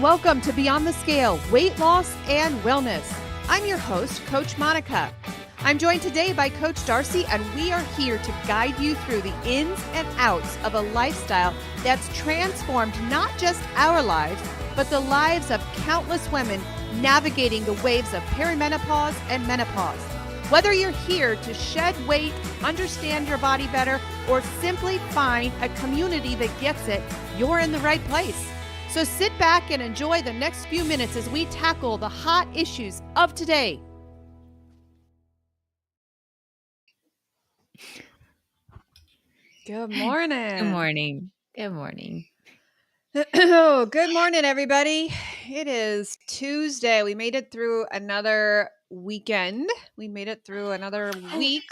welcome to Beyond the Scale, Weight Loss and Wellness. I'm your host, Coach Monica. I'm joined today by Coach Darcy, and we are here to guide you through the ins and outs of a lifestyle that's transformed not just our lives, but the lives of countless women navigating the waves of perimenopause and menopause. Whether you're here to shed weight, understand your body better, or simply find a community that gets it, you're in the right place. So sit back and enjoy the next few minutes as we tackle the hot issues of today. Good morning. Good morning. Good morning. Good morning, everybody. It is Tuesday. We made it through another weekend. We made it through another week.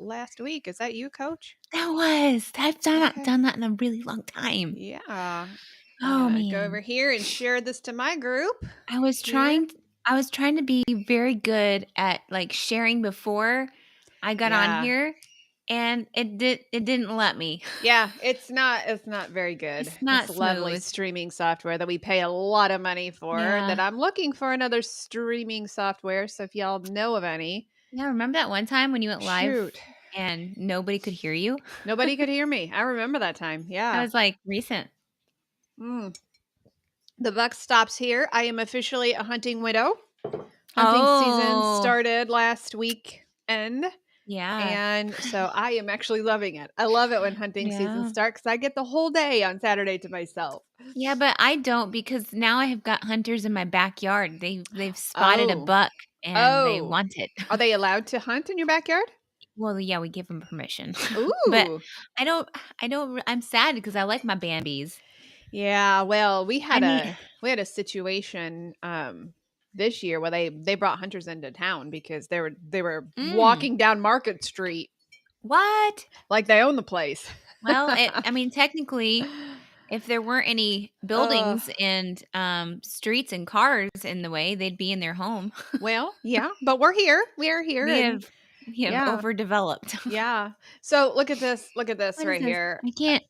Last week. Is that you, Coach? That was. I've done that in a really long time. Yeah. Oh man. Go over here and share this to my group. I was trying to be very good at like sharing before I got on here, and it didn't let me. Yeah, it's not very good. It's not lovely smooth. streaming software that we pay a lot of money for. Yeah. That I'm looking for another streaming software. So if y'all know of any. Yeah, remember that one time when you went live Shoot. and nobody could hear you? Nobody could hear me. I remember that time. Yeah. That was like recent. The buck stops here. I am officially a hunting widow. Hunting season started last weekend. Yeah. And so I am actually loving it. I love it when hunting season starts because I get the whole day on Saturday to myself. Yeah, but I don't, because now I have got hunters in my backyard. They've spotted a buck and they want it. Are they allowed to hunt in your backyard? Well, yeah, we give them permission. Ooh. But I'm sad because I like my Bambis. Yeah, well, we had a situation this year where they brought hunters into town because they were walking down Market Street. What? Like they own the place. Well, technically, if there weren't any buildings and streets and cars in the way, they'd be in their home. Well, yeah, but we're here. We are here. We have overdeveloped. Yeah. So look at this. Look at this right here. I can't.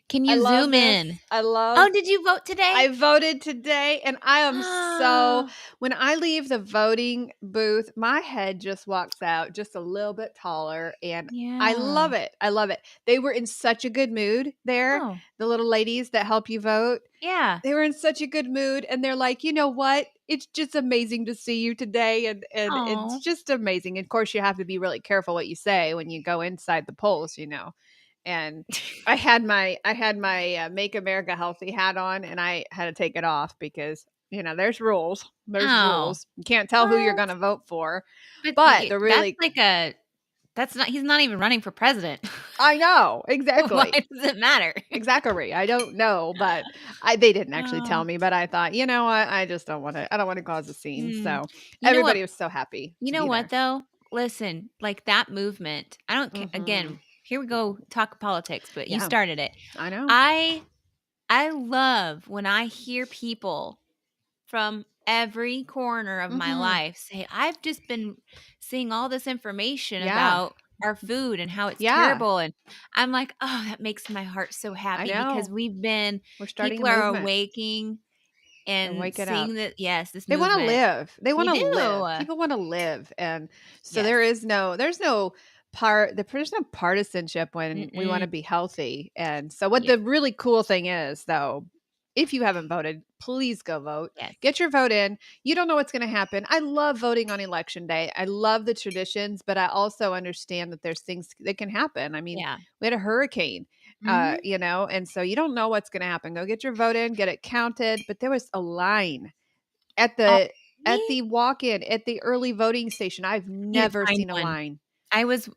Can you zoom in? Oh, did you vote today? I voted today, and I am when I leave the voting booth, my head just walks out just a little bit taller, and I love it. I love it. They were in such a good mood there. Oh. The little ladies that help you vote. Yeah. They were in such a good mood, and they're like, you know what? It's just amazing to see you today, and it's just amazing. Of course, you have to be really careful what you say when you go inside the polls, you know. And I had my Make America Healthy hat on, and I had to take it off because, you know, there's rules. There's rules. You can't tell who you're going to vote for. But they're really he's not even running for president. I know. Exactly. Why does it matter? Exactly. I don't know, but they didn't actually tell me, but I thought, you know what? I just don't want to. I don't want to cause a scene. So everybody was so happy. You know what though? Listen, like that movement. I don't again. Here we go, talk politics, but you started it. I know. I love when I hear people from every corner of my life say, I've just been seeing all this information about our food and how it's terrible. And I'm like, oh, that makes my heart so happy because people are awaking and seeing that, this they want to live. They want to live. People want to live. And so there's no partisanship when we want to be healthy. And so what the really cool thing is, though, if you haven't voted, please go vote. Yes. Get your vote in. You don't know what's going to happen. I love voting on election day. I love the traditions, but I also understand that there's things that can happen. I mean, we had a hurricane, you know, and so you don't know what's going to happen. Go get your vote in, get it counted. But there was a line at the walk-in, at the early voting station. I've never seen a line. I was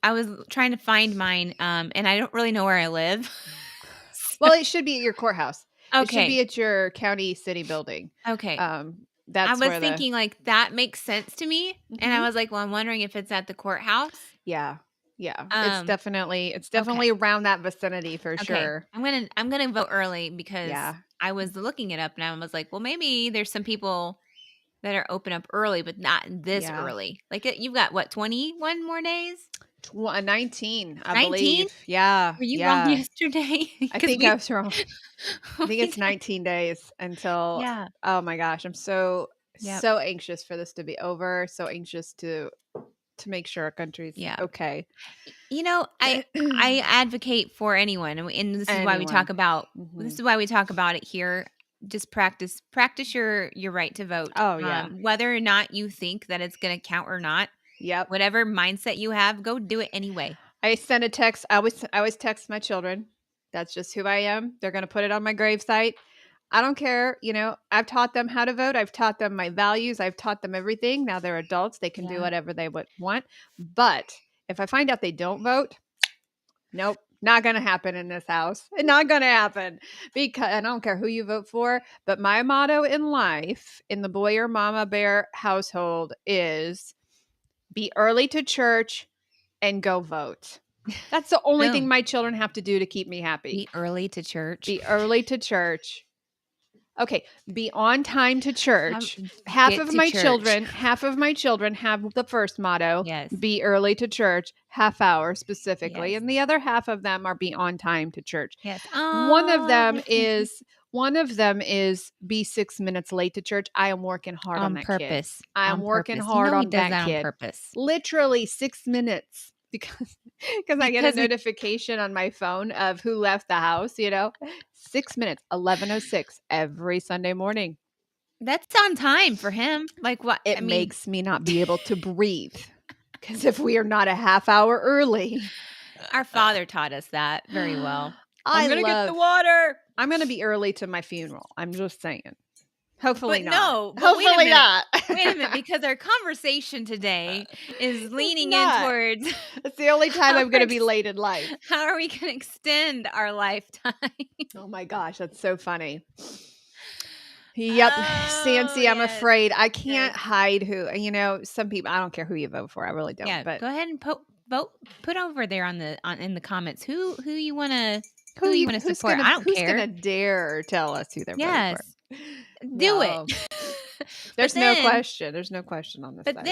trying to find mine, and I don't really know where I live. Well, it should be at your courthouse. Okay. It should be at your county city building. Okay. I was thinking like that makes sense to me, and I was like, well, I'm wondering if it's at the courthouse. Yeah. It's definitely around that vicinity for sure. I'm gonna vote early because I was looking it up, and I was like, well, maybe there's some people that are open up early, but not this early. Like you've got what, 21 more days? 19, I 19? believe. Yeah, Were you wrong yeah. yesterday? I Because think I we was wrong. I think it's we 19 days until yeah. oh my gosh, I'm so Yep. so anxious for this to be over, so anxious to make sure our country's Yeah. okay. You know, I advocate for anyone, and this is why we talk Anyone. about this Mhm. is why we talk about it here. Just practice your right to vote. Oh, yeah. Whether or not you think that it's going to count or not, Yep. whatever mindset you have, go do it anyway. I send a text. I always text my children. That's just who I am. They're going to put it on my gravesite. I don't care. I've taught them how to vote. I've taught them my values. I've taught them everything. Now they're adults. They can do Yeah. whatever they would want. But if I find out they don't vote, nope, not going to happen in this house. Not going to happen because I don't care who you vote for. But my motto in life in the Boyer Mama Bear household is be early to church and go vote. That's the only thing Boom. my children have to do to keep me happy. Be early to church. Be early to church. Okay, be on time to church. Half Get of to my church. children have the first motto, Yes. be early to church, half hour specifically, Yes. and the other half of them are be on time to church. Yes. One of them is be 6 minutes late to church. I am working hard on that purpose. kid. I am On working purpose. hard he on does that that kid. on purpose. Literally 6 minutes because I get a Because he- notification on my phone of who left the house, 6 minutes, 11:06 every Sunday morning. That's on time for him. Like what? It makes me not be able to breathe because if we are not a half hour early. Our father taught us that very well. I'm gonna get the water. I'm going to be early to my funeral. I'm just saying. Hopefully But not. no, but Hopefully wait a minute. not. Wait a minute, because our conversation today is leaning in not. towards It's the only time How I'm going to are be ex- late in life. how are we going to extend our lifetime? Oh my gosh, that's so funny. Yep, Oh, Sancy, I'm yes. afraid I can't Yes. hide who, some people, I don't care who you vote for. I really don't. Yeah, But go ahead and put over there in the comments who you want to who's support. I don't who's care. gonna dare tell us who they're voting Yes. for? Do No. it. There's no question. There's no question on this. But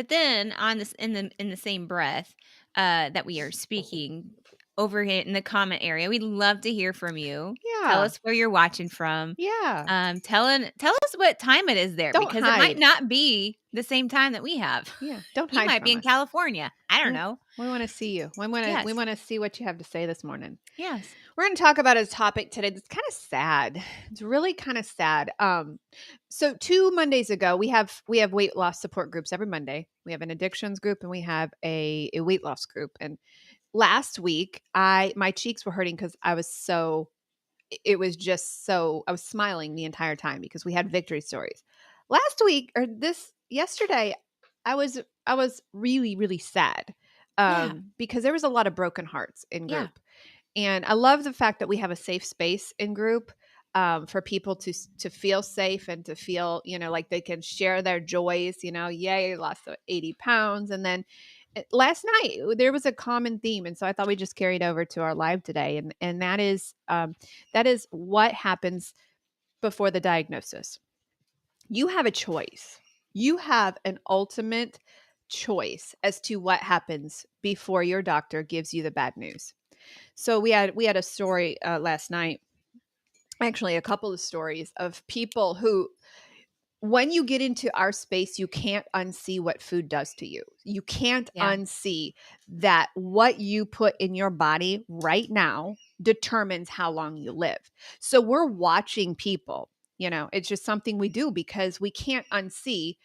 then on this in the same breath that we are speaking over here in the comment area, we'd love to hear from you. Yeah. Tell us where you're watching from. Yeah. Tell us what time it is there Don't because it might hide. not be the same time that we have. Yeah. Don't You hide might from be in us. California. I don't know. We want to see you. We want to see what you have to say this morning. Yes. We're going to talk about a topic today that's kind of sad. It's really kind of sad. So 2 Mondays ago, we have weight loss support groups every Monday. We have an addictions group and we have a weight loss group. And last week, my cheeks were hurting because I was smiling the entire time because we had victory stories. Yesterday, I was really, really sad because there was a lot of broken hearts in group. Yeah. And I love the fact that we have a safe space in group for people to feel safe and to feel, like they can share their joys, yay, I lost 80 pounds. And then last night there was a common theme. And so I thought we just carried over to our live today. And that is what happens before the diagnosis. You have a choice. You have an ultimate choice as to what happens before your doctor gives you the bad news. So we had a story last night, actually a couple of stories of people who, when you get into our space, you can't unsee what food does to you. You can't unsee that what you put in your body right now determines how long you live. So we're watching people, it's just something we do because we can't unsee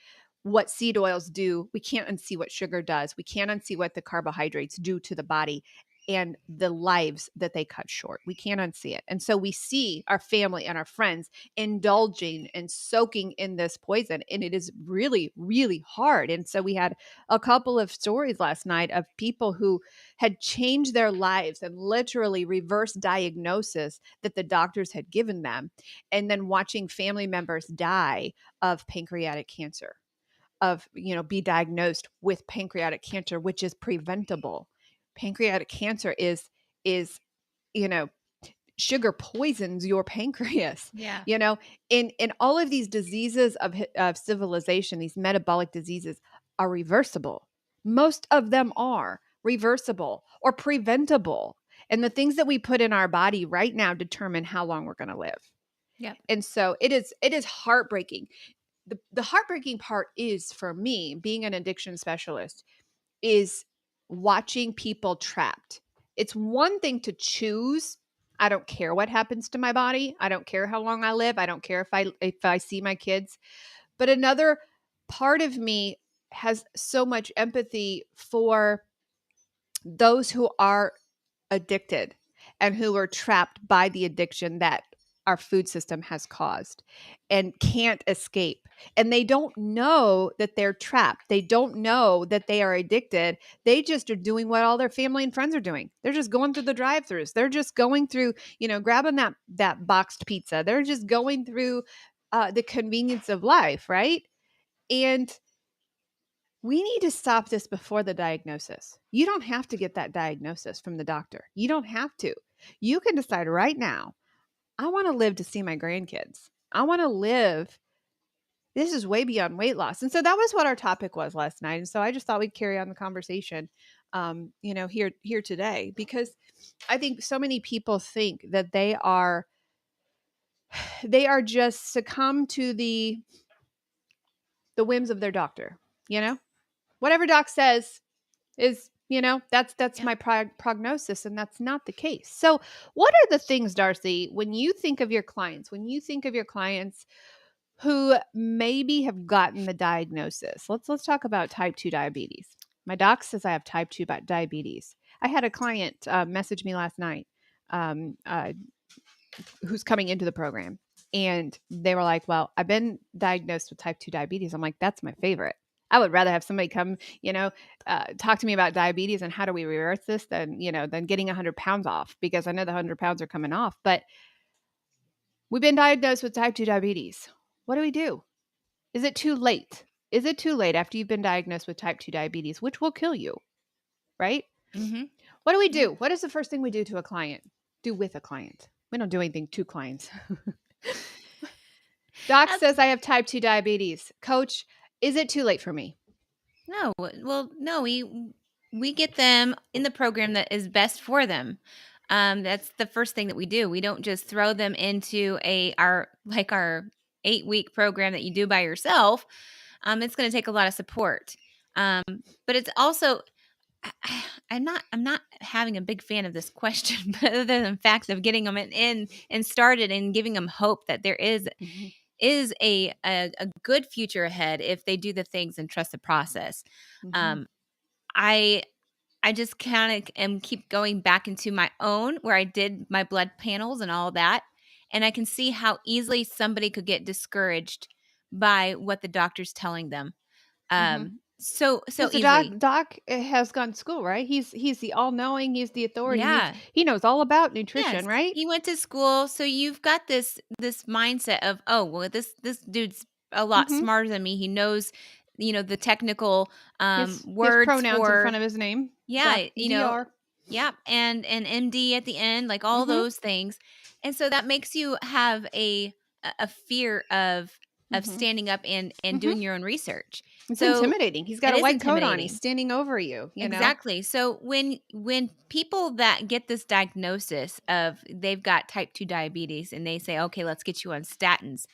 what seed oils do. We can't unsee what sugar does. We can't unsee what the carbohydrates do to the body and the lives that they cut short. We can't unsee it. And so we see our family and our friends indulging and soaking in this poison. And it is really, really hard. And so we had a couple of stories last night of people who had changed their lives and literally reverse diagnosis that the doctors had given them. And then watching family members die of pancreatic cancer, be diagnosed with pancreatic cancer, which is preventable. Pancreatic cancer is sugar poisons your pancreas. Yeah. In all of these diseases of civilization, these metabolic diseases are reversible. Most of them are reversible or preventable. And the things that we put in our body right now determine how long we're going to live. Yep. And so it is heartbreaking. The heartbreaking part is, for me, being an addiction specialist, is watching people trapped. It's one thing to choose, I don't care what happens to my body. I don't care how long I live. I don't care if I see my kids. But another part of me has so much empathy for those who are addicted and who are trapped by the addiction that our food system has caused and can't escape. And they don't know that they're trapped. They don't know that they are addicted. They just are doing what all their family and friends are doing. They're just going through the drive-throughs. They're just going through, grabbing that boxed pizza. They're just going through the convenience of life, right? And we need to stop this before the diagnosis. You don't have to get that diagnosis from the doctor. You don't have to. You can decide right now, I want to live to see my grandkids. I want to live. This is way beyond weight loss. And so that was what our topic was last night. And so I just thought we'd carry on the conversation, here today, because I think so many people think that they are just succumb to the whims of their doctor, whatever doc says is, that's my prognosis, and that's not the case. So what are the things, Darcy, when you think of your clients, who maybe have gotten the diagnosis? Let's talk about type 2 diabetes. My doc says I have type 2 diabetes. I had a client message me last night who's coming into the program, and they were like, well, I've been diagnosed with type 2 diabetes. I'm like, that's my favorite. I would rather have somebody come, talk to me about diabetes and how do we reverse this than getting 100 pounds off, because I know the 100 pounds are coming off. But we've been diagnosed with type 2 diabetes. What do we do? Is it too late? Is it too late after you've been diagnosed with type 2 diabetes, which will kill you, right? Mm-hmm. What do we do? What is the first thing we do to a client? Do with a client? We don't do anything to clients. Doc says I have type 2 diabetes. Coach, is it too late for me? No. Well, no, we get them in the program that is best for them. That's the first thing that we do. We don't just throw them into our 8-week program that you do by yourself. It's going to take a lot of support. But it's also, I'm not having a big fan of this question, but other than the fact of getting them in and started and giving them hope that there is a good future ahead if they do the things and trust the process. Mm-hmm. I just kind of am keep going back into my own, where I did my blood panels and all that, and I can see how easily somebody could get discouraged by what the doctor's telling them. So the easily. doc has gone to school, right? He's the all-knowing, he's the authority. Yeah. He knows all about nutrition, Yes. right? He went to school, so you've got this mindset of, oh, well, this dude's a lot Mhm. smarter than me. He knows, the technical His words pronouns in for, front of his name. yeah, DR. yeah, and an MD at the end, like all Mhm. those things. And so that makes you have a fear of Mhm. standing up and Mhm. doing your own research. It's So intimidating. He's got it a is white coat on. intimidating. He's standing over you, Exactly. So when people that get this diagnosis of they've got type 2 diabetes and they say, okay, let's get you on statins,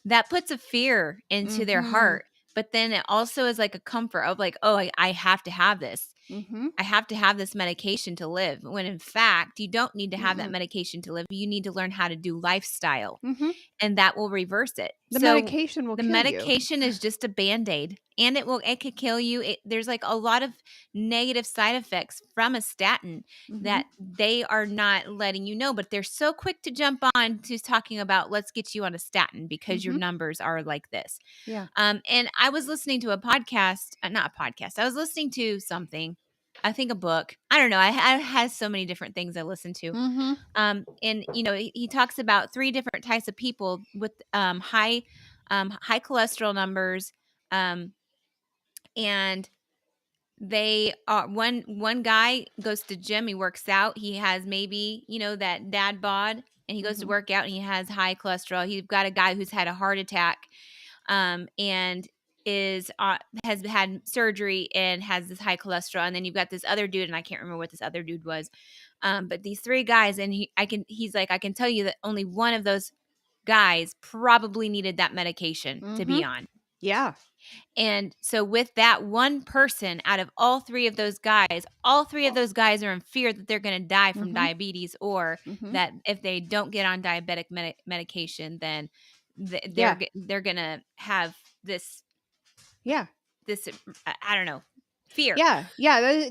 that puts a fear into their Mhm. heart. But then it also is like a comfort of like, oh, I have to have this. Mhm. I have to have this medication to live. When in fact, you don't need to have that Mm-mm. medication to live. You need to learn how to do lifestyle, Mhm. and that will reverse it. The So medication will the kill you. medication is just a Band-Aid, and it could kill you. There's like a lot of negative side effects from a statin that they are not letting you know, but they're so quick to jump on to talking about, let's get you on a statin because your Mhm. numbers are like this. Yeah. And I was listening to a podcast, not a podcast. I was listening to something, I think a book. I don't know. I had so many different things I listened to. Mhm. And he talks about 3 different types of people with high cholesterol numbers, and they are one guy goes to gym, he works out, he has maybe that dad bod, and he goes to Mhm. work out and he has high cholesterol. You've got a guy who's had a heart attack, and has had surgery and has this high cholesterol, and then you've got this other dude, and I can't remember what this other dude was, but these three guys, and he's like, I can tell you that only one of those guys probably needed that medication to be on. Yeah. And so with that one person out of all three of those guys are in fear that they're going to die from diabetes, or that if they don't get on diabetic medication, then they're going to have this, this, I don't know, fear. Yeah.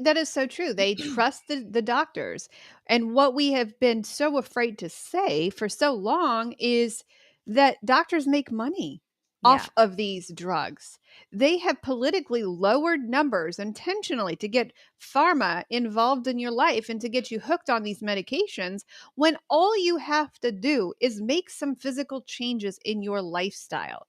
That is so true. They trust the doctors. And what we have been so afraid to say for so long is that doctors make money off of these drugs. They have politically lowered numbers intentionally to get pharma involved in your life and to get you hooked on these medications, when all you have to do is make some physical changes in your lifestyle.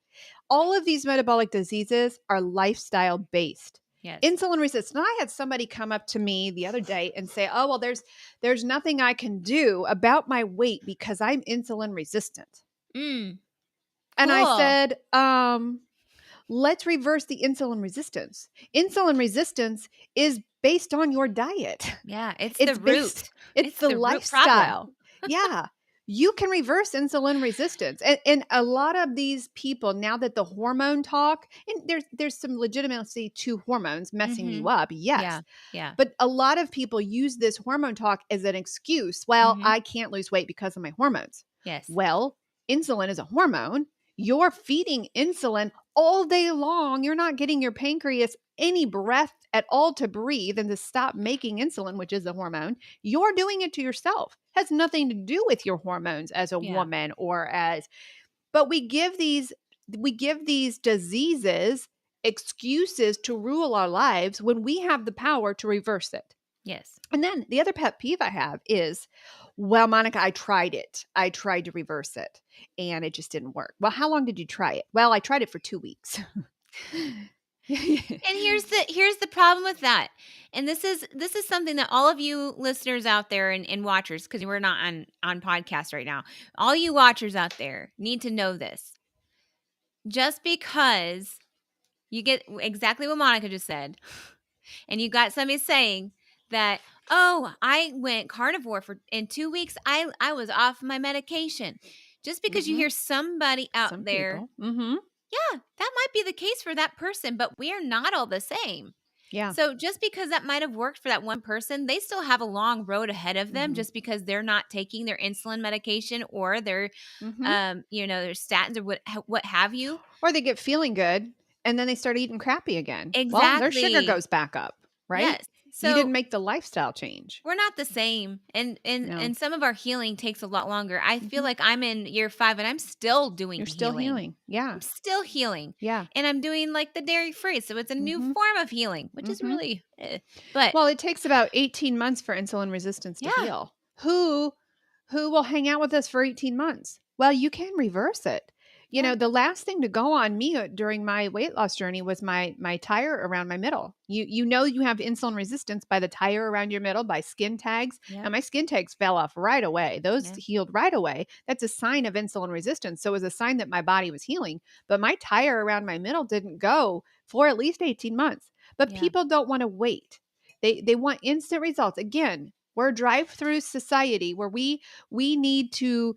All of these metabolic diseases are lifestyle based. Yes. Insulin resistance. Now, I had somebody come up to me the other day and say, "Oh, well, there's nothing I can do about my weight because I'm insulin resistant." And I said, let's reverse the insulin resistance. Insulin resistance is based on your diet. Yeah, it's the root. It's the lifestyle. Yeah. You can reverse insulin resistance. And a lot of these people, now that the hormone talk, and there's some legitimacy to hormones messing you up, yes. Yeah. But a lot of people use this hormone talk as an excuse. Well, I can't lose weight because of my hormones. Yes. Well, insulin is a hormone. You're feeding insulin all day long. You're not getting your pancreas any breath at all to breathe and to stop making insulin, which is a hormone. You're doing it to yourself. Has nothing to do with your hormones as a woman but we give these diseases excuses to rule our lives when we have the power to reverse it. Yes. And then the other pet peeve I have is, well, Monica, I tried it. I tried to reverse it and it just didn't work. Well, how long did you try it? Well, I tried it for 2 weeks. And here's the problem with that. And this is something that all of you listeners out there and watchers, because we're not on podcast right now, all you watchers out there need to know this. Just because you get exactly what Monica just said, and you got somebody saying that, oh, I went carnivore in 2 weeks, I was off my medication. Just because you hear somebody out there, yeah, that might be the case for that person, but we are not all the same. Yeah. So just because that might have worked for that one person, they still have a long road ahead of them, just because they're not taking their insulin medication or their, their statins or what have you. Or they get feeling good and then they start eating crappy again. Exactly. Well, their sugar goes back up, right? Yes. So you didn't make the lifestyle change. We're not the same. And some of our healing takes a lot longer. I feel like I'm in year 5 and I'm still doing You're still healing. Yeah. I'm still healing. Yeah. And I'm doing like the dairy free. So it's a new form of healing, which is really, but. Well, it takes about 18 months for insulin resistance to heal. Who will hang out with us for 18 months? Well, you can reverse it. You know, the last thing to go on me during my weight loss journey was my tire around my middle. You have insulin resistance by the tire around your middle, by skin tags. And my skin tags fell off right away. Those healed right away. That's a sign of insulin resistance. So it was a sign that my body was healing. But my tire around my middle didn't go for at least 18 months. But people don't want to wait. They want instant results. Again, we're a drive-through society where we need to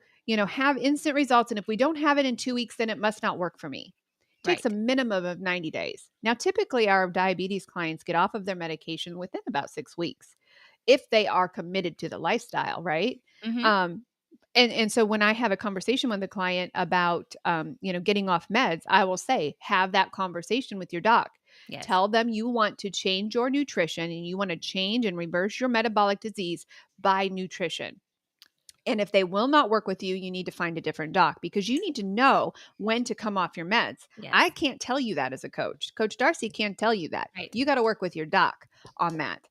have instant results. And if we don't have it in 2 weeks, then it must not work for me. It takes a minimum of 90 days. Now, typically our diabetes clients get off of their medication within about 6 weeks if they are committed to the lifestyle, right? And so when I have a conversation with the client about, getting off meds, I will say, have that conversation with your doc. Yes. Tell them you want to change your nutrition and you want to change and reverse your metabolic disease by nutrition. And if they will not work with you, you need to find a different doc because you need to know when to come off your meds. Yes. I can't tell you that as a coach. Coach Darcy can't tell you that. Right. You got to work with your doc on that.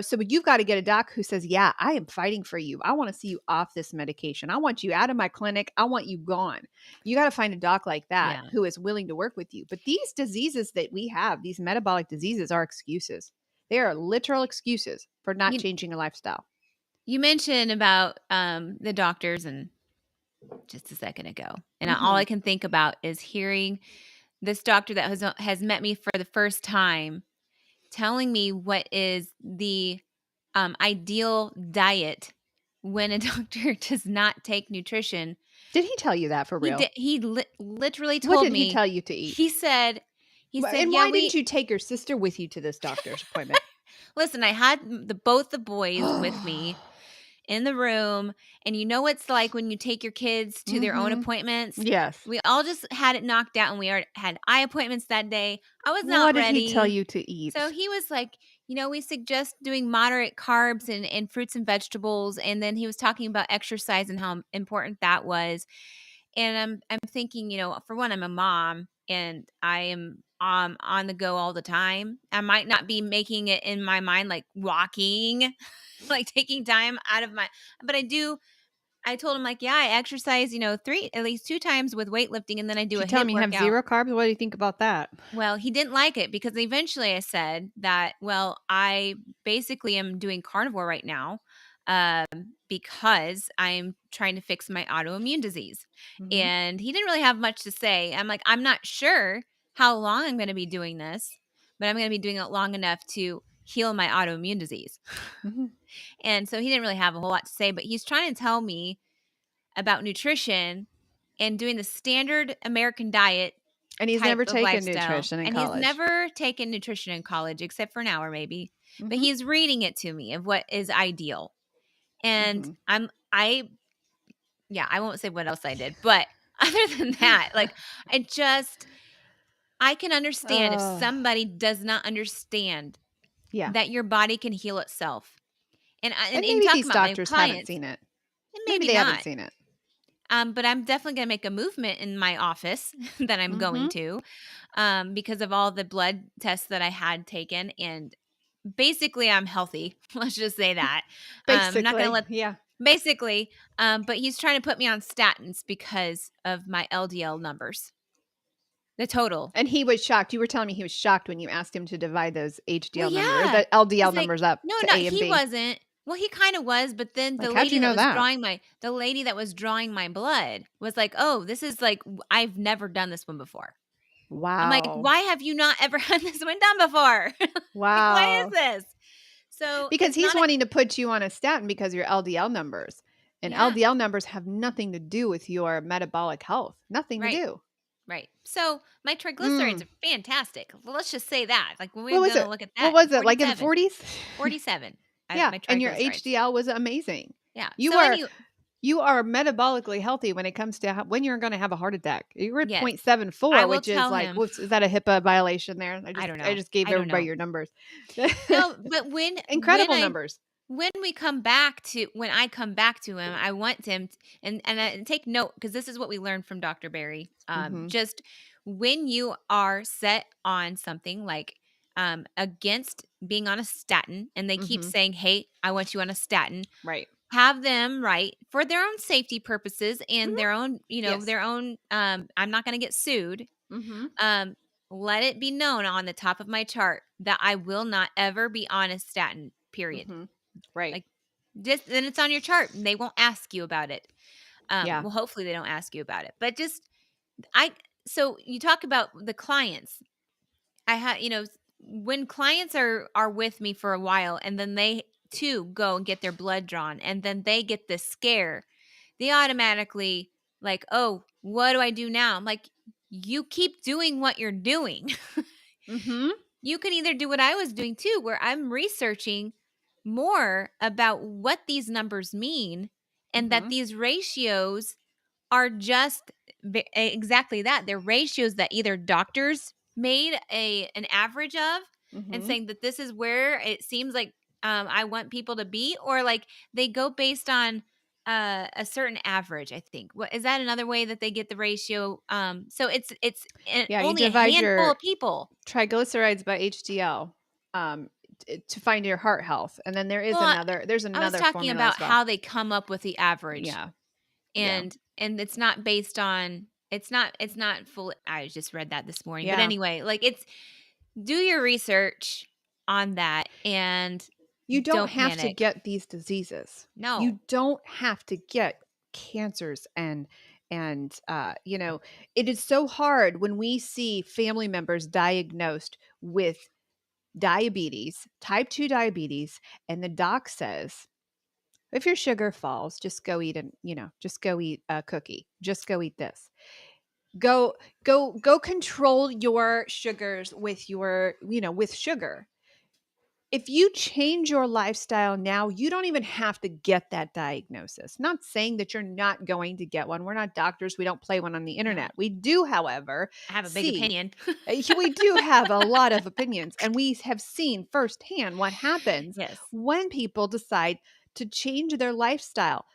So you've got to get a doc who says, yeah, I am fighting for you. I want to see you off this medication. I want you out of my clinic. I want you gone. You got to find a doc like that who is willing to work with you. But these diseases that we have, these metabolic diseases, are excuses. They are literal excuses for not changing a lifestyle. You mentioned about the doctors and just a second ago. And all I can think about is hearing this doctor that has met me for the first time telling me what is the ideal diet when a doctor does not take nutrition. Did he tell you that for real? He literally What told did he me. tell you to eat? He said, And yeah, why didn't you take your sister with you to this doctor's appointment? listen, I had both the boys with me in the room, and you know what it's like when you take your kids to their own Mhm. appointments. Yes. We all just had it knocked out, and we had eye appointments that day. I was not What did he tell ready. you to eat? So he was like, we suggest doing moderate carbs and fruits and vegetables. And then he was talking about exercise and how important that was. And I'm thinking, for one, I'm a mom and I am on the go all the time. I might not be making it in my mind like walking, like taking time out of but I told him like, yeah, I exercise, at least 2 times with weightlifting, and then I do Did a you tell HIIT him you have workout. 0 carbs? What do you think about that? Well, he didn't like it because eventually I said that, well, I basically am doing carnivore right now because I'm trying to fix my autoimmune disease. Mhm. And he didn't really have much to say. I'm like, I'm not sure how long I'm going to be doing this, but I'm going to be doing it long enough to heal my autoimmune disease. Mhm. And so he didn't really have a whole lot to say, but he's trying to tell me about nutrition and doing the standard American diet And he's type never of taken lifestyle, nutrition in and he's college. never taken nutrition in college except for an hour maybe, but Mhm. he's reading it to me of what is ideal. And Mhm. I won't say what else I did, but other than that, like, I can understand if Oh. somebody does not understand Yeah. that your body can heal itself. And And in maybe talking these about my doctors haven't clients, seen it. and Maybe maybe they haven't not. seen it. But I'm definitely going to make a movement in my office that I'm going Mhm. to because of all the blood tests that I had taken. And basically, I'm healthy. Let's just say that. I'm not going to Basically, let, yeah. basically, but he's trying to put me on statins because of my LDL numbers, the total. And he was shocked. You were telling me he was shocked when you asked him to divide those Well, HDL numbers or yeah. the LDL He's like, numbers up no, to no, A and he B. wasn't. Well, he kind of was, but then Like, how'd you know that? the lady that was drawing my blood was like, "Oh, this is like I've never done this one before." I'm like, Wow. "Why have you not ever had this one done before? Like, what is Wow. this?" So, Because it's he's not a wanting to put you on a statin because of your LDL numbers. And yeah, LDL numbers have nothing to do with your metabolic health. Nothing to right, do. right. So, my triglycerides Mm. are fantastic. Well, let's just say that. Like, when we're What was gonna it? look at What that, was it? Like in the 47, 40s? 47, Yeah, my and your triglycerides. HDL was amazing. Yeah. You So, are you are metabolically healthy when it comes to when you're going to have a heart attack. You were at yes, I 0.74, will which is tell like, him. whoops, is that a HIPAA violation there? I don't I know. just gave I don't everybody know. your numbers. No, but Incredible numbers. when I come back to him, I want him and take note because this is what we learned from Dr. Barry. Mhm. Just when you are set on something like against being on a statin and they keep Mhm. saying, "Hey, I want you on a statin." Right. Have them right for their own safety purposes and Mhm. their own, Yes. their own I'm not going to get sued. Mhm. um, Let it be known on the top of my chart that I will not ever be on a statin, period. Mhm. Right. Like, just then it's on your chart and they won't ask you about it. Yeah. Well, hopefully they don't ask you about it. But just I so you talk about the clients. I had, when clients are with me for a while and then they too go and get their blood drawn and then they get this scare, they automatically like, "Oh, what do I do now?" I'm like, "You keep doing what you're doing." Mhm. You can either do what I was doing too, where I'm researching more about what these numbers mean and that Mhm. these ratios are just exactly that. They're ratios that either doctors made an average of and Mhm. saying that this is where it seems like I want people to be, or like they go based on a certain average. I think. What is that another way that they get the ratio? So it's Yeah, you only a divide handful your of people. triglycerides by HDL, to find your heart health, and then Well, there's I was another talking formula about as well. how they come up with the average, Yeah. Yeah. and it's not based on it's not full. I just read that this morning. But Yeah. anyway, like, it's do your research on that and You don't don't have to panic. get these diseases. No. You don't have to get cancers and And, it is so hard when we see family members diagnosed with diabetes, type 2 diabetes, and the doc says, if your sugar falls, just go eat just go eat a cookie. Just go eat this. Go control your sugars with with sugar. If you change your lifestyle now, you don't even have to get that diagnosis. Not saying that you're not going to get one. We're not doctors. We don't play one on the internet. No. We do, however, I have a big opinion. we do have a lot of opinions, and we have seen firsthand what happens Yes. when people decide to change their lifestyle.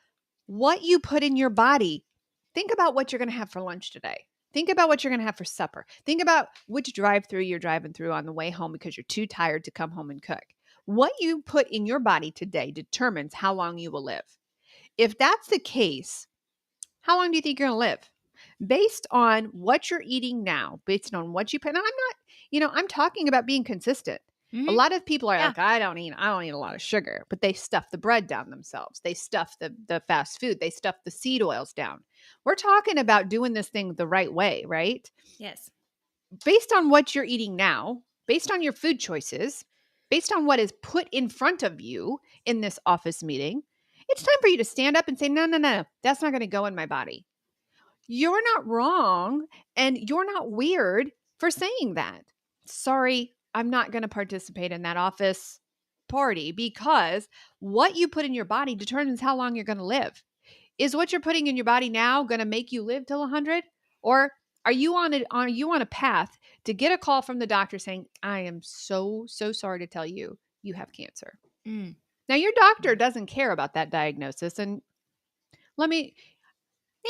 What you put in your body, think about what you're going to have for lunch today. Think about what you're going to have for supper. Think about which drive-through you're driving through on the way home because you're too tired to come home and cook. What you put in your body today determines how long you will live. If that's the case, how long do you think you're going to live? Based on what you're eating now, based on what you put. And I'm talking about being consistent. A lot of people are like, I don't eat a lot of sugar, but they stuff the bread down themselves. They stuff the fast food. They stuff the seed oils down. We're talking about doing this thing the right way, right? Yes. Based on what you're eating now, based on your food choices, based on what is put in front of you in this office meeting, it's time for you to stand up and say, no, that's not going to go in my body. You're not wrong, and you're not weird for saying that. Sorry, I'm not going to participate in that office party, because what you put in your body determines how long you're going to live. Is what you're putting in your body now going to make you live till 100? Or are you on a path to get a call from the doctor saying, I am so sorry to tell you, you have cancer. Now, your doctor doesn't care about that diagnosis. And they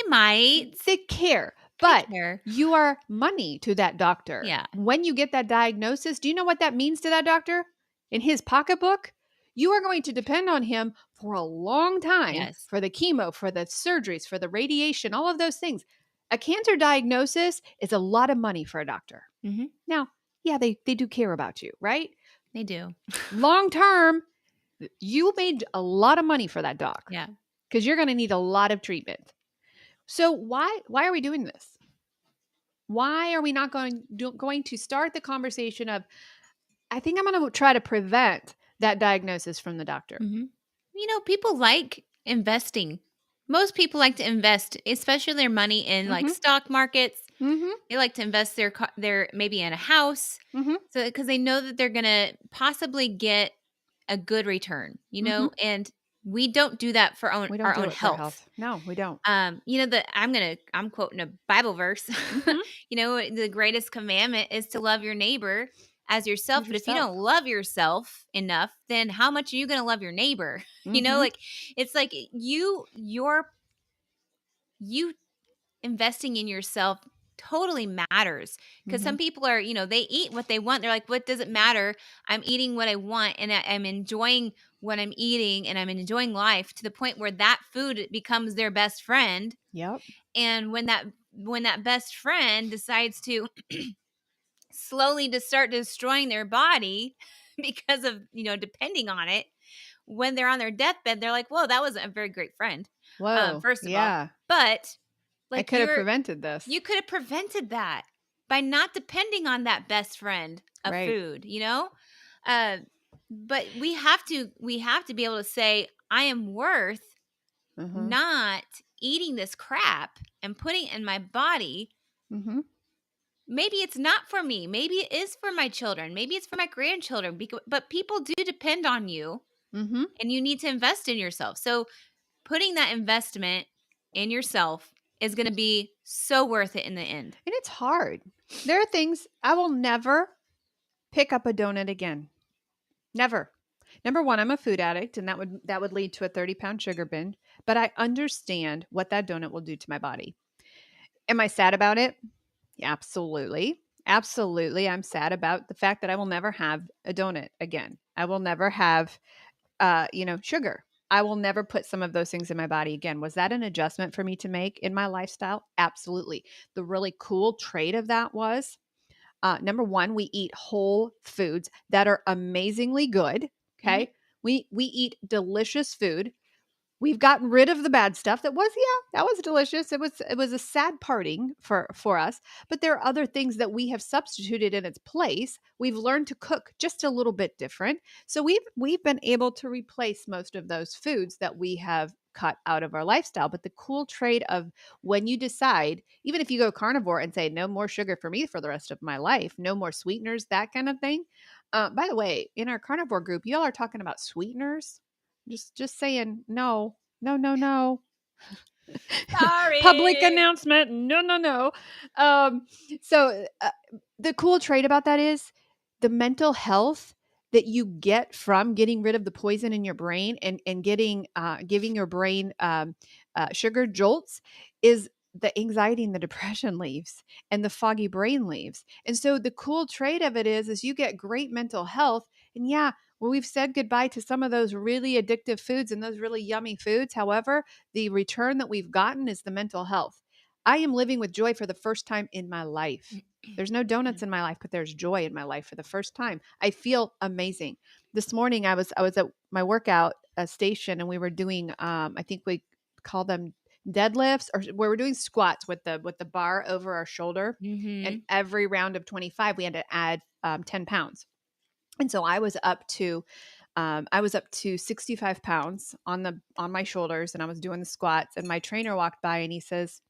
might. They care. But you are money to that doctor. Yeah. When you get that diagnosis, do you know what that means to that doctor? In his pocketbook, you are going to depend on him for a long time for the chemo, for the surgeries, for the radiation, all of those things. A cancer diagnosis is a lot of money for a doctor. Mm-hmm. Now, yeah, they do care about you, right? They do. Long term, you made a lot of money for that doc. Yeah. Because you're going to need a lot of treatment. So why are we doing this? Why are we not going to start the conversation of, I think I'm going to try to prevent that diagnosis from the doctor? Mm-hmm. People like investing. Most people like to invest, especially their money in like stock markets. Mm-hmm. They like to invest their maybe in a house, so because they know that they're going to possibly get a good return. And we don't do that for our own health. No, we don't. I'm quoting a Bible verse. The greatest commandment is to love your neighbor as yourself. But if you don't love yourself enough, then how much are you going to love your neighbor? It's like you investing in yourself totally matters, because some people are, they eat what they want. They're like, what does it matter? I'm eating what I want, and I'm enjoying what I'm eating, and I'm enjoying life to the point where that food becomes their best friend. Yep. And when that best friend decides to slowly to start destroying their body because of, depending on it, when they're on their deathbed, they're like, whoa, that wasn't a very great friend. Whoa. First of all. But I could have prevented this. You could have prevented that by not depending on that best friend of food, but we have to be able to say, I am worth not eating this crap and putting it in my body. Maybe it's not for me. Maybe it is for my children. Maybe it's for my grandchildren. But people do depend on you, and you need to invest in yourself. So putting that investment in yourself is going to be so worth it in the end. And it's hard. There are things I will never pick up a donut again. Never. Number one, I'm a food addict, and that would lead to a 30-pound sugar binge. But I understand what that donut will do to my body. Am I sad about it? Absolutely. Absolutely. I'm sad about the fact that I will never have a donut again. I will never have, sugar. I will never put some of those things in my body again. Was that an adjustment for me to make in my lifestyle? Absolutely. The really cool trait of that was, number one, we eat whole foods that are amazingly good. Okay. We eat delicious food. We've gotten rid of the bad stuff. That was delicious. It was a sad parting for us, but there are other things that we have substituted in its place. We've learned to cook just a little bit different. So we've been able to replace most of those foods that we have cut out of our lifestyle. But the cool trade of when you decide, even if you go carnivore and say no more sugar for me for the rest of my life, no more sweeteners, that kind of thing. By the way, in our carnivore group, y'all are talking about sweeteners. Just saying, no, no, no, no. Sorry. Public announcement. No, no, no. So the cool trait about that is the mental health that you get from getting rid of the poison in your brain and giving your brain sugar jolts is the anxiety and the depression leaves and the foggy brain leaves. And so the cool trait of it is you get great mental health. And yeah, well, we've said goodbye to some of those really addictive foods and those really yummy foods. However, the return that we've gotten is the mental health. I am living with joy for the first time in my life. There's no donuts in my life, but there's joy in my life for the first time. I feel amazing. This morning I was at my workout station and we were doing I think we call them deadlifts, or where we're doing squats with the bar over our shoulder. And every round of 25 we had to add 10 pounds. And so I was up to 65 pounds on my shoulders, and I was doing the squats, and my trainer walked by and he says,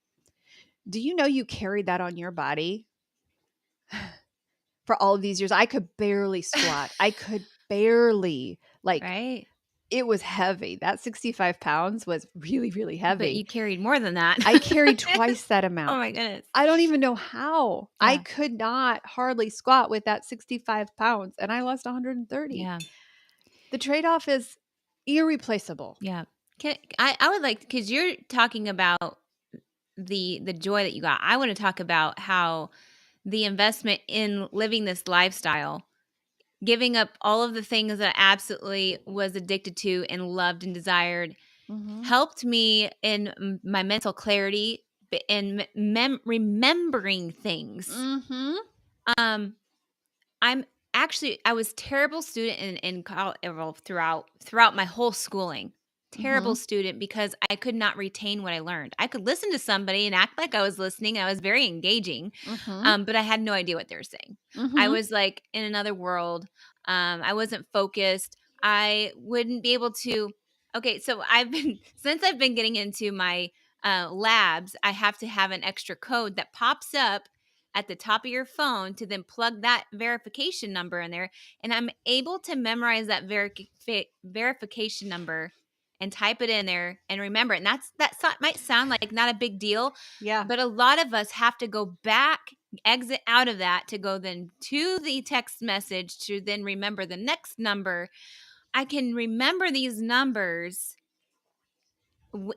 "Do you know you carried that on your body for all of these years?" I could barely squat. I could barely, Right. it was heavy. That 65 pounds was really, really heavy. But you carried more than that. I carried twice that amount. Oh my goodness. I don't even know how. Yeah. I could not hardly squat with that 65 pounds, and I lost 130. Yeah. The trade-off is irreplaceable. Yeah. I would like, because you're talking about the joy that you got. I want to talk about how the investment in living this lifestyle, giving up all of the things that I absolutely was addicted to and loved and desired, helped me in my mental clarity and remembering things. I was terrible student in college, throughout my whole schooling. Terrible student because I could not retain what I learned. I could listen to somebody and act like I was listening. I was very engaging, but I had no idea what they were saying. I was like in another world. I wasn't focused. I wouldn't be able to. Okay, so since I've been getting into my labs, I have to have an extra code that pops up at the top of your phone to then plug that verification number in there. And I'm able to memorize that verification number and type it in there and remember it. And that might sound like not a big deal. Yeah. But a lot of us have to go back, exit out of that to go then to the text message to then remember the next number. I can remember these numbers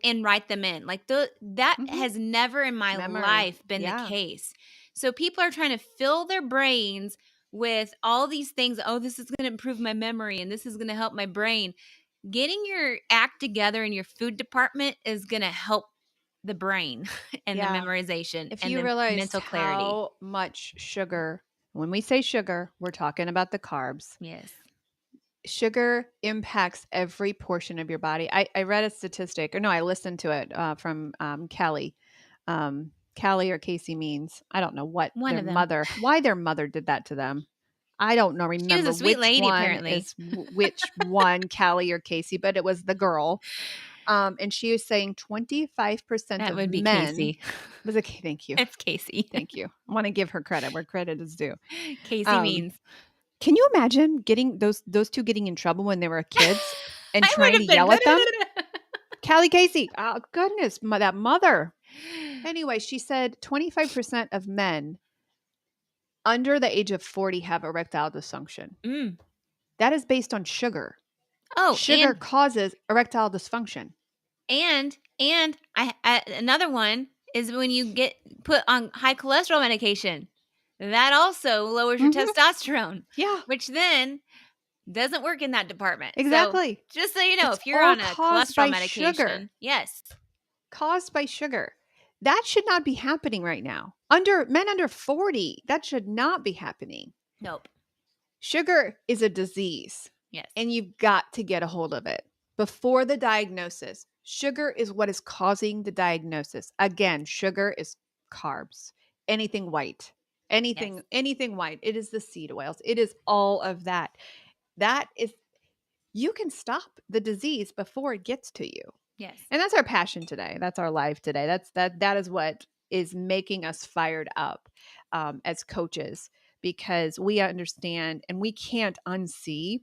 and write them in. Like that has never in my life been the case. So people are trying to fill their brains with all these things. Oh, this is going to improve my memory and this is going to help my brain. Getting your act together in your food department is going to help the brain and the memorization if and you the realize mental clarity. How much sugar, when we say sugar, we're talking about the carbs. Yes. Sugar impacts every portion of your body. I read a statistic, or no, I listened to it from Callie. Callie or Casey Means. I don't know what why their mother did that to them. I don't know. Remember, she was a sweet lady, apparently. Which one, Callie or Casey, but it was the girl. And she was saying 25% that of would be men. Casey. Was it? Thank you. It's Casey. Thank you. I want to give her credit where credit is due. Casey Means. Can you imagine getting those two getting in trouble when they were kids and trying to yell at them? Callie, Casey. Oh, goodness. That mother. Anyway, she said 25% of men under the age of 40 have erectile dysfunction. That is based on sugar. Oh, sugar causes erectile dysfunction. And another one is when you get put on high cholesterol medication. That also lowers your testosterone. Yeah. Which then doesn't work in that department. Exactly. So, just so you know, if you're on a cholesterol medication. Sugar. Yes. Caused by sugar. That should not be happening right now. Men under 40, that should not be happening. Nope. Sugar is a disease. Yes. And you've got to get a hold of it. Before the diagnosis, Sugar is what is causing the diagnosis. Again, sugar is carbs, anything white, Yes. anything white. It is the seed oils. It is all of that. That is, you can stop the disease before it gets to you. Yes. And that's our passion today. That's our life today. That is what is making us fired up as coaches, because we understand and we can't unsee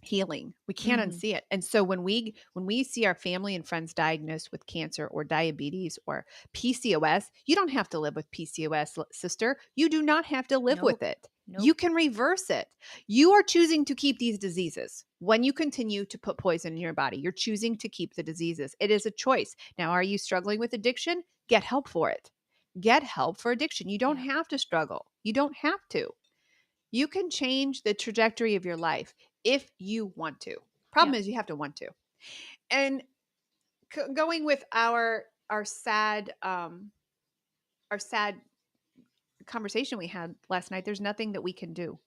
healing. We can't Mhm. unsee it. And so when we see our family and friends diagnosed with cancer or diabetes or PCOS, you don't have to live with PCOS, sister. You do not have to live with Nope. it. Nope. You can reverse it. You are choosing to keep these diseases. When you continue to put poison in your body, you're choosing to keep the diseases. It is a choice. Now, are you struggling with addiction? Get help for it. Get help for addiction. You don't Yeah. have to struggle. You don't have to. You can change the trajectory of your life if you want to. Problem Yeah. is you have to want to. And going with our sad conversation we had last night, there's nothing that we can do.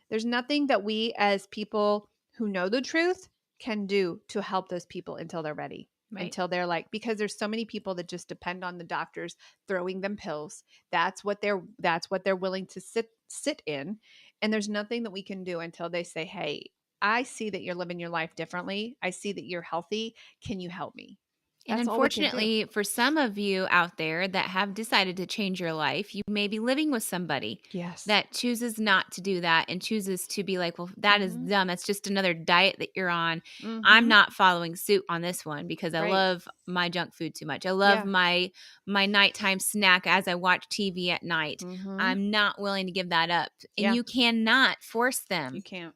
There's nothing that we as people who know the truth can do to help those people until they're ready. Right. Until they're like, because there's so many people that just depend on the doctors throwing them pills. That's what they're willing to sit in. And there's nothing that we can do until they say, "Hey, I see that you're living your life differently. I see that you're healthy. Can you help me?" And That's all we can do. unfortunately, for some of you out there that have decided to change your life, you may be living with somebody Yes. that chooses not to do that and chooses to be like, well, that is Mhm. dumb. That's just another diet that you're on. I'm Mhm. not following suit on this one because I Right. love my junk food too much. I love Yeah. my nighttime snack as I watch TV at night. Mhm. I'm not willing to give that up. And Yeah. you cannot force You them. can't.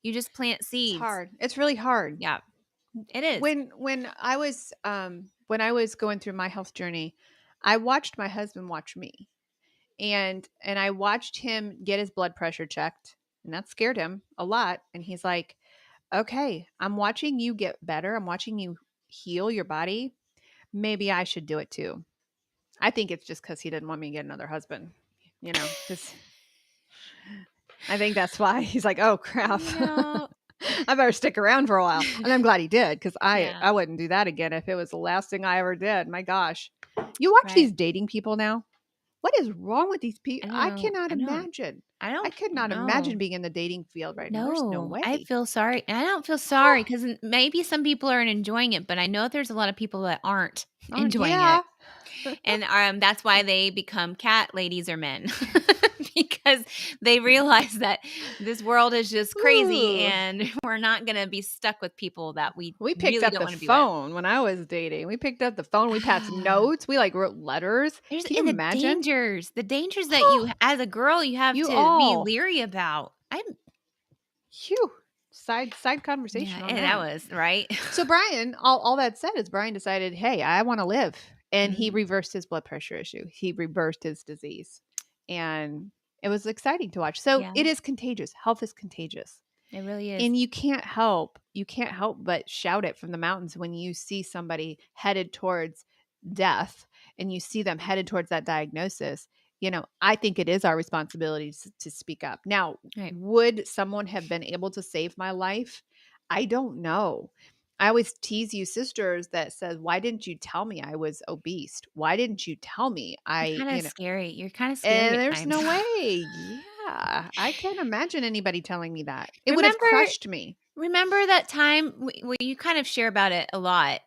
You just plant It's seeds. hard. It's really hard. Yeah, it is. When I was going through my health journey, I watched my husband watch me. And I watched him get his blood pressure checked, and that scared him a lot. And he's like, "Okay, I'm watching you get better. I'm watching you heal your body. Maybe I should do it too." I think it's just cuz he didn't want me to get another husband, cuz I think that's why he's like, "Oh crap." You know, I better stick around for a while. And I'm glad he did, because yeah, I wouldn't do that again if it was the last thing I ever did. My gosh. You watch right. these dating people now. What is wrong with these people? I cannot I don't imagine. I I don't could not imagine know. being in the dating field right now. There's no No, I way. feel sorry. And I don't feel sorry because maybe some people aren't enjoying it, but I know there's a lot of people that aren't Oh, enjoying it. yeah. And that's why they become cat ladies or men because they realize that this world is just crazy Ooh. and we're not going to be stuck with people that we We picked really up don't the want to be with. phone when I was dating. We picked up the phone. We passed notes. We like wrote letters. There's Can you and imagine? the dangers that you as a girl you have You to be all. leery about. Phew. Side Yeah, conversation on and that that. was right. So Brian, all that said is Brian decided, hey, I want to live. And he Mhm. reversed his blood pressure issue. He reversed his disease. And it was exciting to watch. So Yeah, it is contagious. Health is contagious. it really is. And you can't help but shout it from the mountains when you see somebody headed towards death and you see them headed towards that diagnosis. I think it is our responsibility to speak up. Now, Right. would someone have been able to save my life? I don't know. I always tease you sisters that says, "Why didn't you tell me I was obese? Why didn't you tell me It's I, kinda scary. You're kinda scary and at there's times. no way." Yeah, I can't imagine anybody telling me that. It would have Remember crushed me. remember that time where you kind of share about it a lot,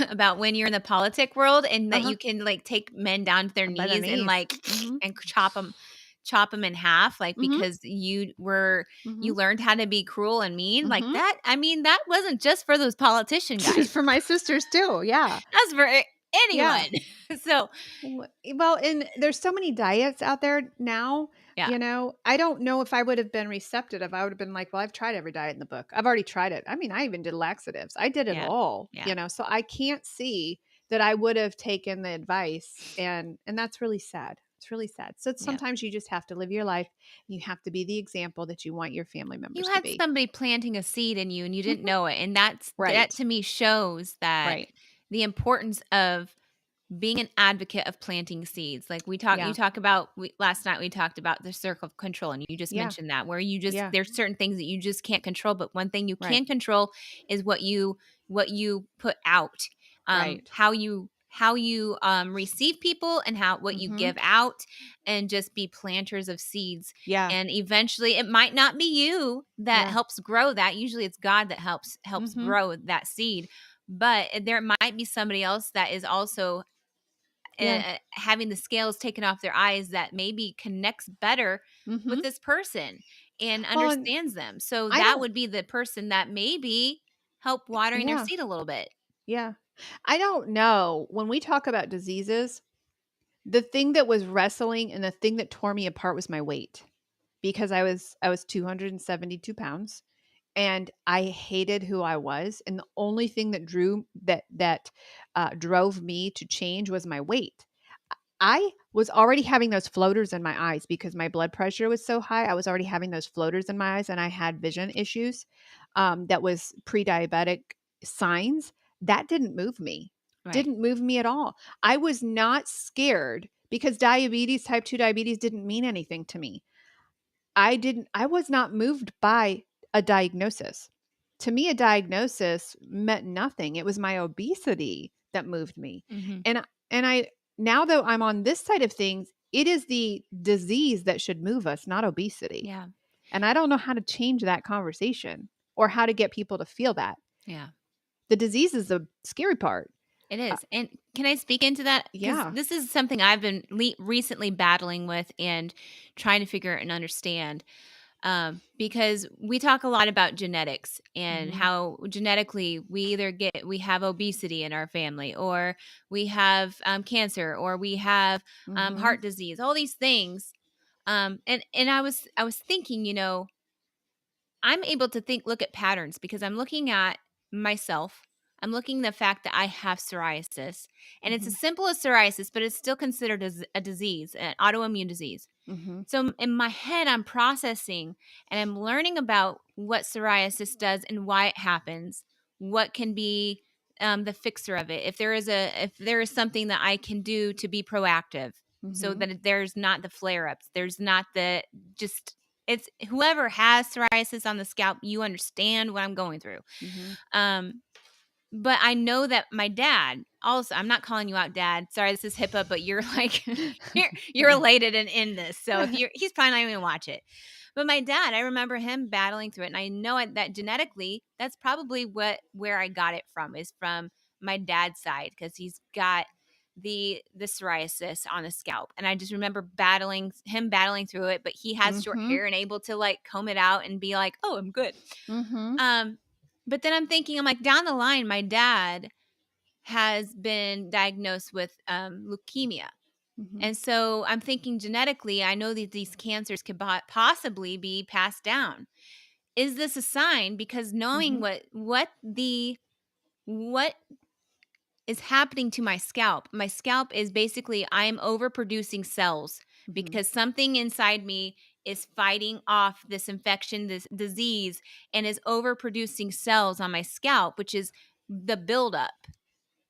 about when you're in the politic world and that Uh-huh. you can, like, take men down to their By their knees and, knees. like, Mhm. and chop them in half, like, Mhm. because you Mhm. learned how to be cruel and mean, like, Mhm. that I mean, that wasn't just for those politician It's guys. for my sisters too. Yeah. That's for Yeah. anyone. So, Well, and there's so many diets out there now. yeah, I don't know if I would have been receptive. If I would have been like, well, I've tried every diet in the book. I've already tried it. I mean, I even did laxatives. I did it yeah, all, yeah, so I can't see that I would have taken the advice. And that's really sad. It's really sad. So yeah. sometimes you just have to live your life. You have to be the example that you want your family You members to had be. somebody planting a seed in you and you didn't Mhm. know it, and that Right. to me shows that Right. the importance of being an advocate of planting seeds. Like Yeah. last night we talked about the circle of control, and you just Yeah. mentioned that, where Yeah. there's certain things that you just can't control, but one thing you Right. can control is what you put out, Right. how you receive people, and what you Mhm. give out, and just be planters of seeds. Yeah. And eventually it might not be you that Yeah. helps grow that. Usually it's God that helps Mhm. grow that seed, but there might be somebody else that is also Yeah. having the scales taken off their eyes, that maybe connects better with Mhm. this person and Well, and understands them. So I that don't would be the person that maybe help watering their yeah. seed a little bit. Yeah. I don't know. When we talk about diseases, the thing that was wrestling and the thing that tore me apart was my weight because I was 272 pounds and I hated who I was. And the only thing that drove me to change was my weight. I was already having those floaters in my eyes because my blood pressure was so high. I was already having those floaters in my eyes and I had vision issues. That was pre-diabetic signs. That didn't move me. Right. Didn't move me at all. I was not scared because diabetes, type 2 diabetes didn't mean anything to me. I was not moved by a diagnosis. To me, a diagnosis meant nothing. It was my obesity that moved me. Mm-hmm. And I now that I'm on this side of things, it is the disease that should move us, not obesity. Yeah. And I don't know how to change that conversation or how to get people to feel that. Yeah. The disease is the scary part. It Uh, is. And can I speak into that? Because yeah. this is something I've been recently battling with and trying to figure out and understand. Because we talk a lot about genetics and Mhm. how genetically we have obesity in our family, or we have cancer, or we have Mhm. heart disease, all these things. And I was thinking, I'm able to look at patterns because I'm looking at myself. I'm looking at the fact that I have psoriasis, and it's as Mhm. simple as psoriasis, but it's still considered as a disease, an autoimmune disease. Mhm. So in my head, I'm processing and I'm learning about what psoriasis does and why it happens, what can be the fixer of it. If there is something that I can do to be proactive, so Mhm. that there's not the flare ups, there's not the just. It's whoever has psoriasis on the scalp, you understand what I'm going through. Mhm. Um, but I know that my dad also, I'm not calling you out, Dad. Sorry, this is HIPAA, but you're like you're related in this. So he's probably not even gonna watch it. But my dad, I remember him battling through it, and I know that genetically, that's probably where I got it from, is from my dad's side, because he's got the psoriasis on the scalp, and I just remember battling through it. But he has short Mhm. hair and able to like comb it out and be like, "Oh, I'm good." Mhm. Um, but then I'm like, down the line, my dad has been diagnosed with leukemia. Mhm. And so I'm thinking, genetically, I know that these cancers could possibly be passed down. Is this a sign? Because knowing Mhm. what is happening to my scalp is basically, I am overproducing cells Mhm. because something inside me is fighting off this infection, this disease, and is overproducing cells on my scalp, which is the buildup.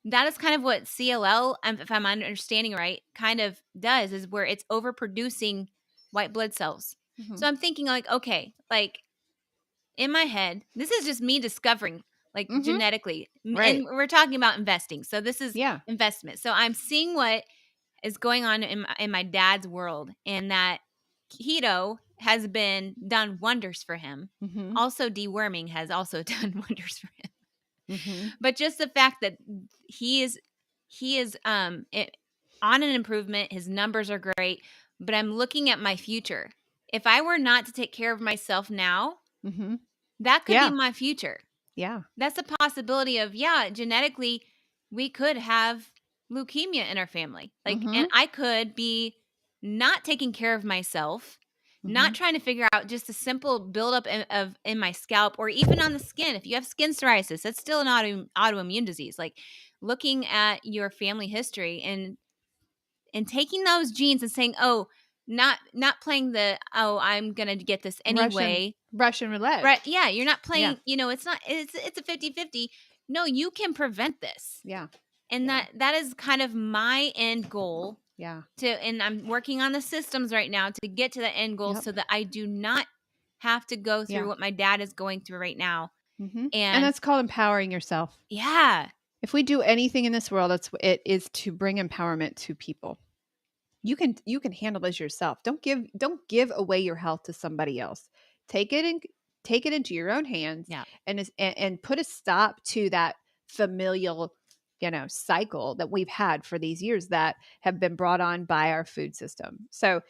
That is kind of what CLL, if I'm understanding right, kind of does, is where it's overproducing white blood cells. Mhm. So I'm thinking, like, okay, like in my head, this is just me discovering, like, Mhm. genetically, Right. and we're talking about investing. So this is Yeah. investment. So I'm seeing what is going on in my dad's world, and that keto has been done wonders for him. Mhm. Also, deworming has also done wonders for him. Mhm. But just the fact that he is on an improvement, his numbers are great, but I'm looking at my future. If I were not to take care of myself now, Mhm. that could be Yeah. my future. Yeah. That's a possibility of, yeah, genetically we could have leukemia in our family. Like, and Mhm. I could be not taking care of myself, not Mhm. trying to figure out just a simple buildup in my scalp, or even on the skin. If you have skin psoriasis, that's still an autoimmune disease. Like, looking at your family history and taking those genes and saying, oh, not playing the, oh, I'm gonna get this Russian anyway. Russian roulette. Right, yeah, you're not Yeah. playing, it's not, it's a 50-50. No, you can prevent this. Yeah. And that is kind of my end goal. Yeah. And I'm working on the systems right now to get to the end goal so that I do not have to go through what my dad is going through right now. And And that's called empowering yourself. yeah. If we do anything in this world, it is to bring empowerment to people. You can handle this yourself. Don't give away your health to somebody else. Take it into your own hands and put a stop to that familial, cycle that we've had for these years that have been brought on by our food system. So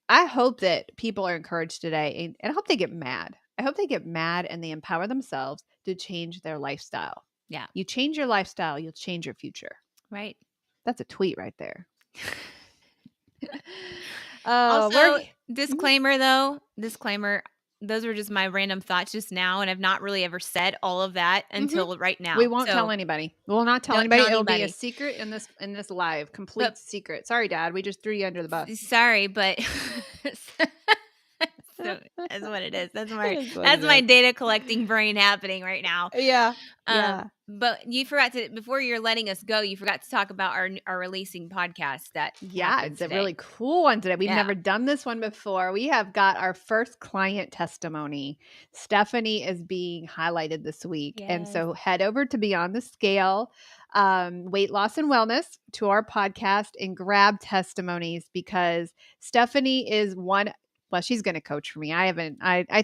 I hope that people are encouraged today, and I hope they get mad. I hope they get mad and they empower themselves to change their lifestyle. Yeah. You change your lifestyle, you'll change your future. Right. That's a tweet right there. Also, disclaimer, those were just my random thoughts just now, and I've not really ever said all of that until right now. We won't tell anybody. We will not tell anybody. It'll be a secret in this live, complete secret. Sorry, Dad, we just threw you under the bus. Sorry, but so that's what it is. That's my data collecting brain happening right now. Yeah. But you forgot to, before you're letting us go, you forgot to talk about our releasing podcast it's a really cool one today. We've never done this one before. We have got our first client testimony. Stephanie is being highlighted this week. Yes. And so head over to Beyond the Scale, Weight Loss and Wellness, to our podcast and grab testimonies, because Stephanie is one. Well, she's going to coach for me. I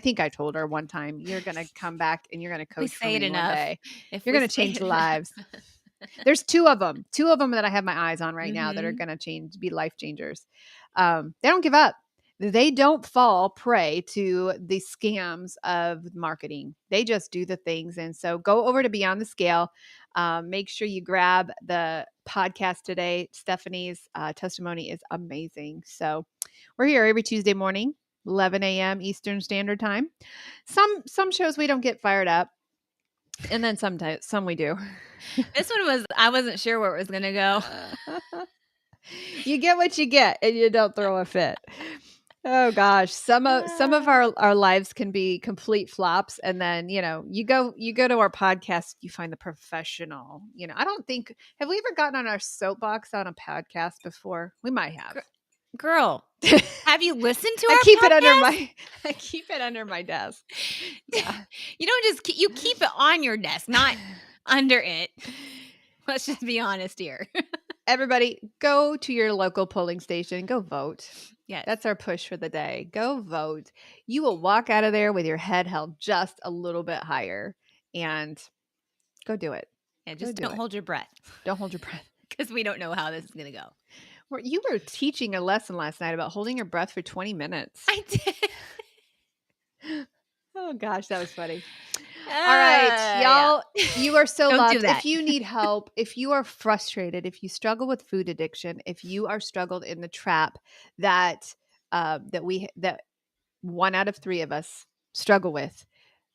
think I told her one time, you're going to come back and you're going to coach for me one day. You're going to change lives. There's two of them that I have my eyes on right now that are going to be life changers. They don't give up. They don't fall prey to the scams of marketing. They just do the things. And so go over to Beyond the Scale. Make sure you grab the podcast today. Stephanie's testimony is amazing. So we're here every Tuesday morning, 11 a.m. Eastern Standard Time. Some shows we don't get fired up. And then sometimes some we do. This one I wasn't sure where it was going to go. You get what you get and you don't throw a fit. Oh gosh, some of our lives can be complete flops, and then you go to our podcast, you find the professional. Have we ever gotten on our soapbox on a podcast before? We might have. Girl, have you listened to our I keep podcast? I keep it under my desk. Yeah. You don't you keep it on your desk, not under it. Let's just be honest here. Everybody, go to your local polling station. Go vote. Yes. That's our push for the day. Go vote. You will walk out of there with your head held just a little bit higher, and go do it. Yeah, just don't hold your breath. Don't hold your breath. Because we don't know how this is going to go. You were teaching a lesson last night about holding your breath for 20 minutes. I did. Oh, gosh, that was funny. All right, y'all, you are so loved. If you need help, if you are frustrated, if you struggle with food addiction, if you are struggled in the trap that 1 out of 3 of us struggle with,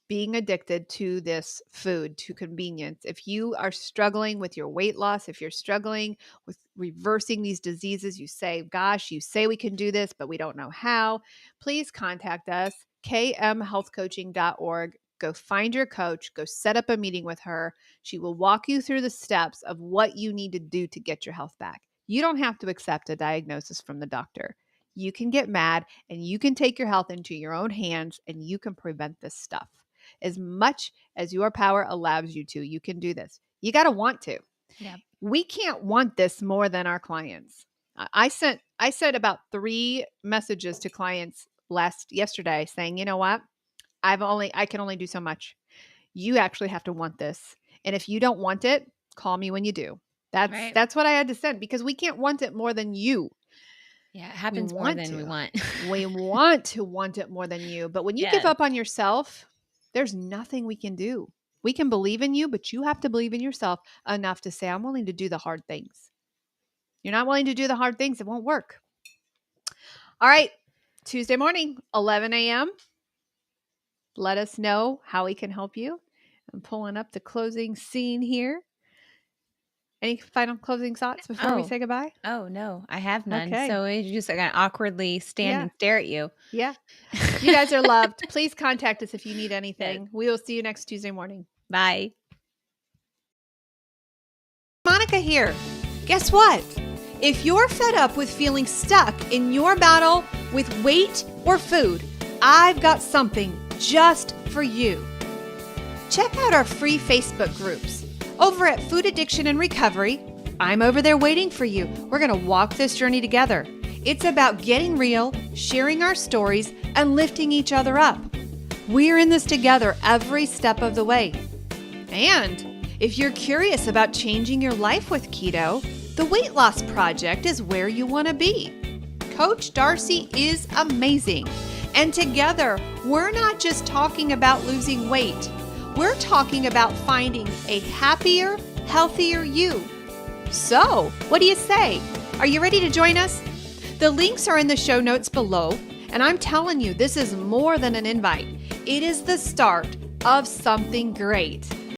being addicted to this food, to convenience, if you are struggling with your weight loss, if you're struggling with reversing these diseases, you say we can do this, but we don't know how, please contact us, kmhealthcoaching.org. Go find your coach, go set up a meeting with her. She will walk you through the steps of what you need to do to get your health back. You don't have to accept a diagnosis from the doctor. You can get mad and you can take your health into your own hands, and you can prevent this stuff. As much as your power allows you to, you can do this. You got to want to. Yeah. We can't want this more than our clients. I sent about 3 messages to clients yesterday saying, you know what? I can only do so much. You actually have to want this. And if you don't want it, call me when you do. That's what I had to send, because we can't want it more than you. Yeah, it happens more than we want. We want to want it more than you. But when you give up on yourself, there's nothing we can do. We can believe in you, but you have to believe in yourself enough to say, I'm willing to do the hard things. You're not willing to do the hard things, it won't work. All right, Tuesday morning, 11 a.m. Let us know how we can help you. I'm pulling up the closing scene here. Any final closing thoughts before we say goodbye? Oh, no, I have none. Okay. So I just going to awkwardly stand and stare at you. Yeah. You guys are loved. Please contact us if you need anything. We will see you next Tuesday morning. Bye. Monica here. Guess what? If you're fed up with feeling stuck in your battle with weight or food, I've got something just for you. Check out our free Facebook groups. Over at Food Addiction and Recovery, I'm over there waiting for you. We're going to walk this journey together. It's about getting real, sharing our stories, and lifting each other up. We're in this together every step of the way. And if you're curious about changing your life with keto, the Weight Loss Project is where you want to be. Coach Darcy is amazing. And together, we're not just talking about losing weight. We're talking about finding a happier, healthier you. So, what do you say? Are you ready to join us? The links are in the show notes below, and I'm telling you, this is more than an invite. It is the start of something great.